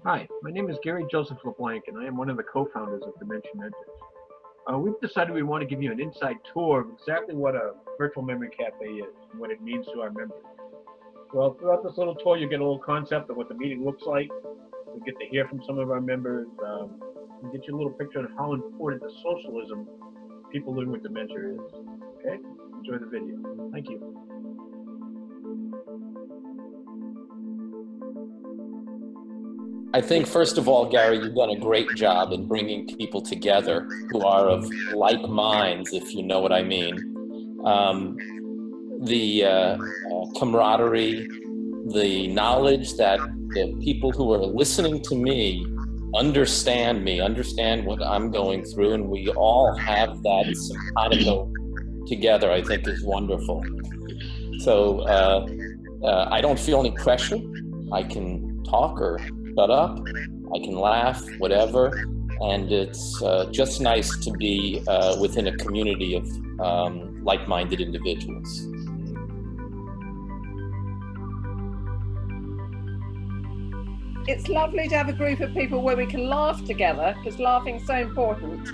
Hi, my name is Gary Joseph LeBlanc, and I am one of the co-founders of Dementia. We've decided we want to give you an inside tour of exactly what a virtual memory cafe is and what it means to our members. Well, throughout this little tour, you get a little concept of what the meeting looks like. You get to hear from some of our members, and get you a little picture of how important the socialism people living with dementia is. Okay, enjoy the video. Thank you. I think, first of all, Gary, you've done a great job in bringing people together who are of like minds, if you know what I mean. The camaraderie, the knowledge that the people who are listening to me understand what I'm going through, and we all have that simpatico together, I think is wonderful. So I don't feel any pressure. I can talk or shut up, I can laugh, whatever, and it's just nice to be within a community of like-minded individuals. It's lovely to have a group of people where we can laugh together, because laughing's so important,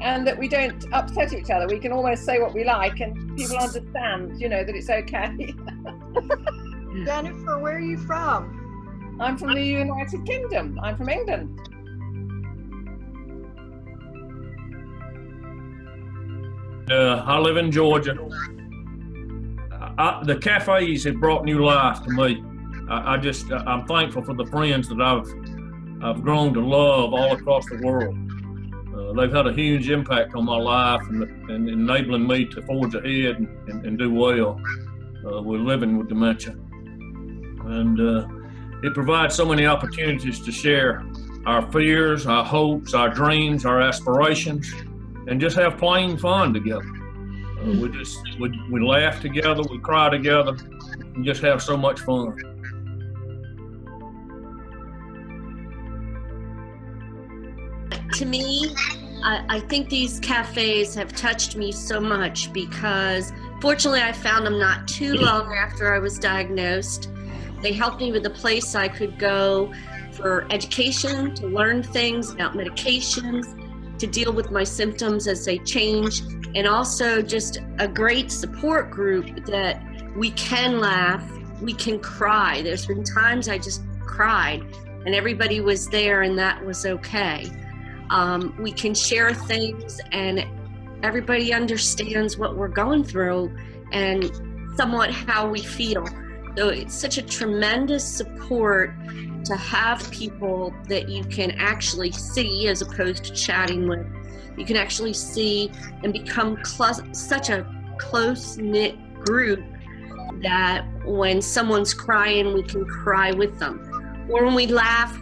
and that we don't upset each other. We can almost say what we like and people understand, you know, that it's okay. Jennifer, where are you from? I'm from the United Kingdom. I'm from England. I live in Georgia. The cafes have brought new life to me. I'm thankful for the friends that I've grown to love all across the world. They've had a huge impact on my life and enabling me to forge ahead and do well. We're living with dementia. And it provides so many opportunities to share our fears, our hopes, our dreams, our aspirations, and just have plain fun together. We laugh together, we cry together, and just have so much fun. To me, I think these cafes have touched me so much because fortunately I found them not too long after I was diagnosed. They helped me with a place I could go for education, to learn things about medications, to deal with my symptoms as they change, and also just a great support group that we can laugh, we can cry. There's been times I just cried and everybody was there and that was okay. We can share things and everybody understands what we're going through and somewhat how we feel. So it's such a tremendous support to have people that you can actually see as opposed to chatting with. You can actually see and become such a close-knit group that when someone's crying, we can cry with them. Or when we laugh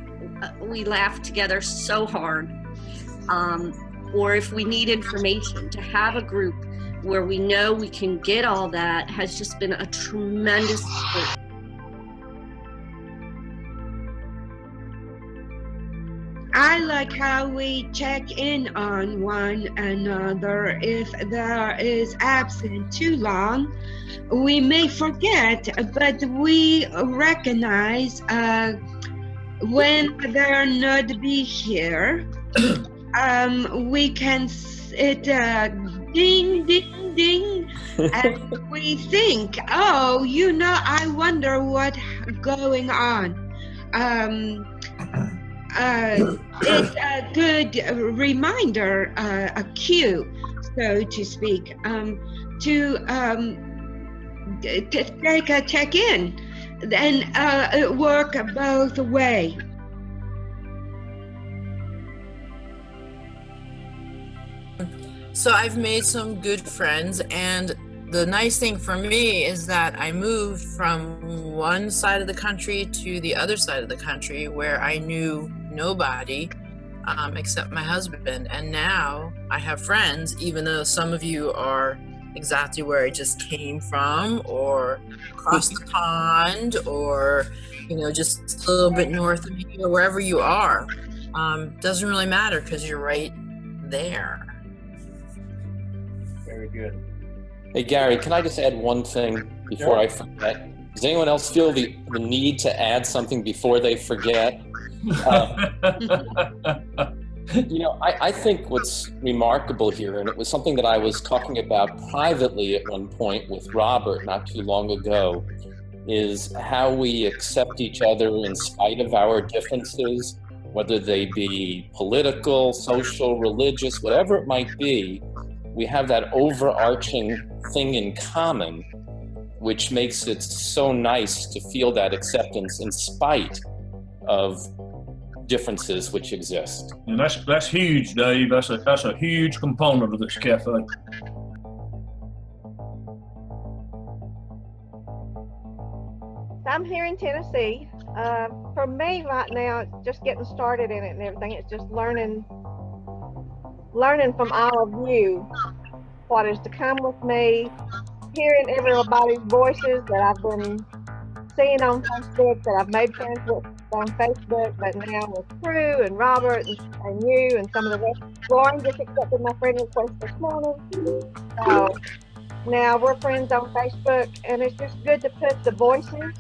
together so hard. Or if we need information, to have a group where we know we can get all that has just been a tremendous support. I like how we check in on one another. If there is absent too long, we may forget, but we recognize when they're not be here. We can ding, ding, ding, and we think, oh, you know, I wonder what's going on. It's a good reminder, a cue, so to speak, to take a check-in and work both ways. So I've made some good friends, and the nice thing for me is that I moved from one side of the country to the other side of the country where I knew nobody except my husband. And now I have friends, even though some of you are exactly where I just came from, or across the pond, or just a little bit north of here, wherever you are. Doesn't really matter because you're right there. Very good. Hey, Gary, can I just add one thing before I forget? Does anyone else feel the need to add something before they forget? I think what's remarkable here, and it was something that I was talking about privately at one point with Robert not too long ago, is how we accept each other in spite of our differences, whether they be political, social, religious, whatever it might be. We have that overarching thing in common, which makes it so nice to feel that acceptance in spite of differences which exist. And that's huge, Dave. That's a huge component of this cafe. I'm here in Tennessee. For me right now, it's just getting started in it and everything. It's just learning from all of you what is to come with me, hearing everybody's voices that I've been seeing on Facebook, that I've made friends with on Facebook, but now with Prue and Robert and you and some of the rest. Lauren just accepted my friend request this morning. So now we're friends on Facebook, and it's just good to put the voices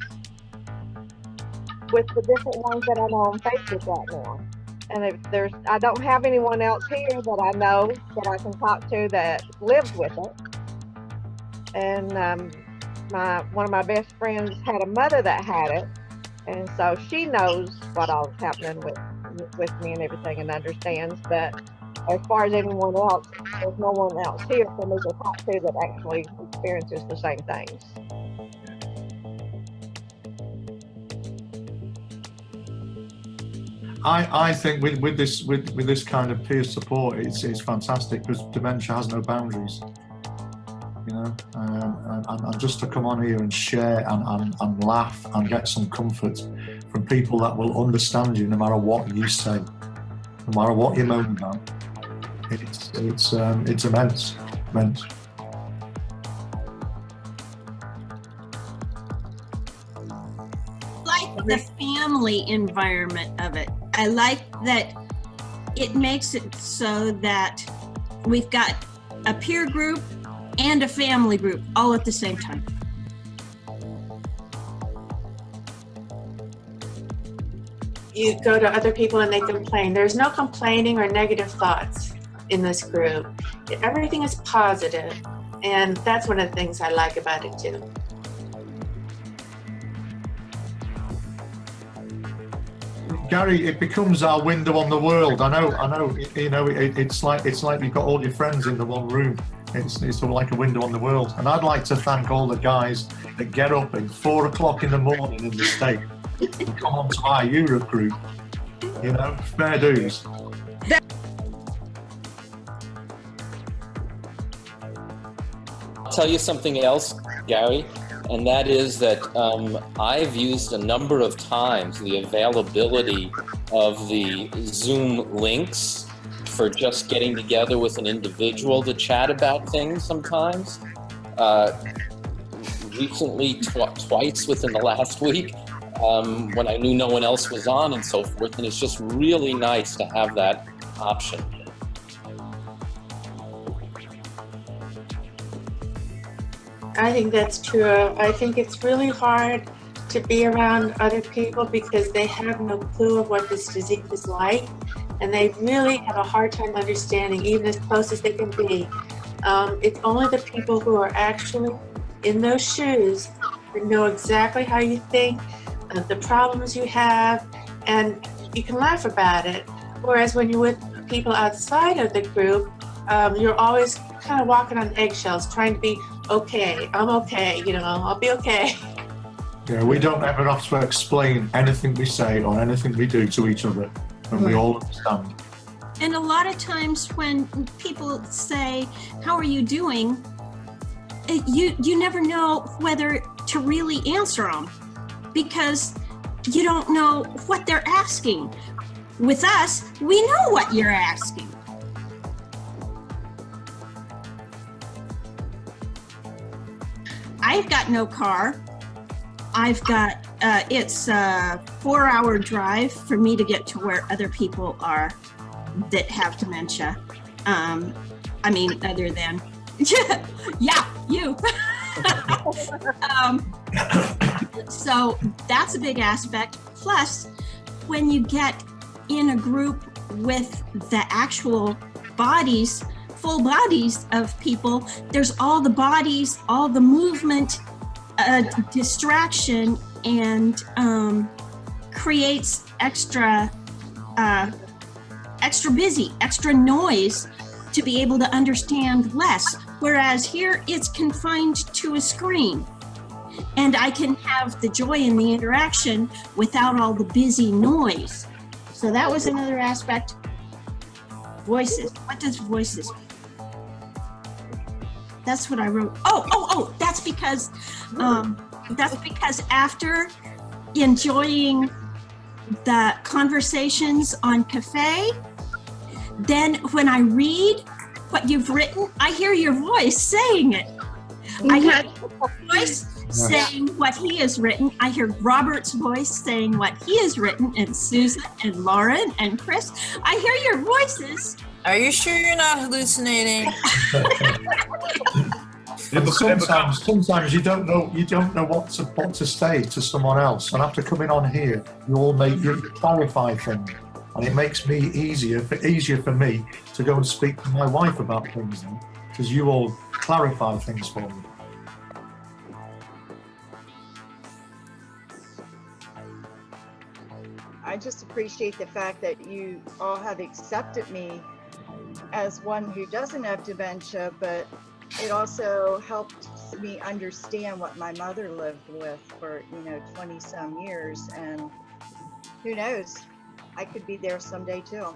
with the different ones that I know on Facebook right now. And if I don't have anyone else here that I know that I can talk to that lives with it. And one of my best friends had a mother that had it, and so she knows what all's happening with me and everything and understands. But as far as anyone else, there's no one else here for me to talk to that actually experiences the same things. I think with this kind of peer support, it's fantastic because dementia has no boundaries. And just to come on here and share and laugh and get some comfort from people that will understand you no matter what you say, no matter what you moan about. It's immense. Like the family environment of it. I like that it makes it so that we've got a peer group and a family group all at the same time. You go to other people and they complain. There's no complaining or negative thoughts in this group. Everything is positive, and that's one of the things I like about it too. Gary, it becomes our window on the world. I know. It's like you've got all your friends in the one room. It's sort of like a window on the world. And I'd like to thank all the guys that get up at 4 o'clock in the morning in the States and come onto our Europe group. Fair dues. I'll tell you something else, Gary, and that is that I've used a number of times the availability of the Zoom links for just getting together with an individual to chat about things sometimes. Recently, twice within the last week, when I knew no one else was on and so forth, and it's just really nice to have that option. I think that's true. I think it's really hard to be around other people because they have no clue of what this disease is like, and they really have a hard time understanding, even as close as they can be. It's only the people who are actually in those shoes who know exactly how you think, the problems you have, and you can laugh about it. Whereas when you're with people outside of the group, you're always kind of walking on eggshells, trying to be okay. I'm okay, I'll be okay. Yeah, we don't ever have to explain anything we say or anything we do to each other, and we all understand. And a lot of times when people say, "How are you doing?" you never know whether to really answer them because you don't know what they're asking. With us, we know what you're asking. I've got no car. I've got, it's a 4-hour drive for me to get to where other people are that have dementia. I mean, other than, yeah, you. So that's a big aspect. Plus, when you get in a group with the actual bodies, full bodies of people, there's all the bodies, all the movement, distraction, and creates extra busy, extra noise to be able to understand less. Whereas here it's confined to a screen. And I can have the joy in the interaction without all the busy noise. So that was another aspect. Voices. What does voices mean? That's what I wrote. Oh, that's because after enjoying the conversations on Cafe, then when I read what you've written, I hear your voice saying it. I hear your voice saying what he has written. I hear Robert's voice saying what he has written, and Susan and Lauren and Chris. I hear your voices. Are you sure you're not hallucinating? Sometimes you don't know what to say to someone else, and after coming on here, you clarify things, and it makes me easier for me to go and speak to my wife about things, because you all clarify things for me. I just appreciate the fact that you all have accepted me as one who doesn't have dementia, but it also helped me understand what my mother lived with for 20 some years, and who knows, I could be there someday too.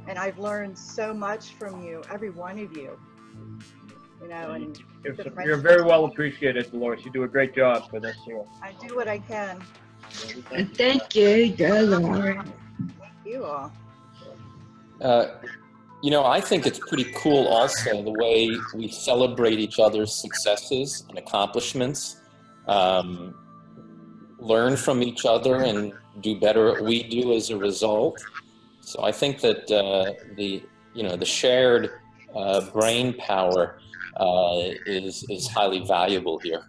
And I've learned so much from you, every one of you. And you're very well appreciated, Dolores. You do a great job for this here. I do what I can. Thank you, Dolores. Thank you all. I think it's pretty cool also the way we celebrate each other's successes and accomplishments, learn from each other and do better at what we do as a result. So I think that the shared brain power is highly valuable here.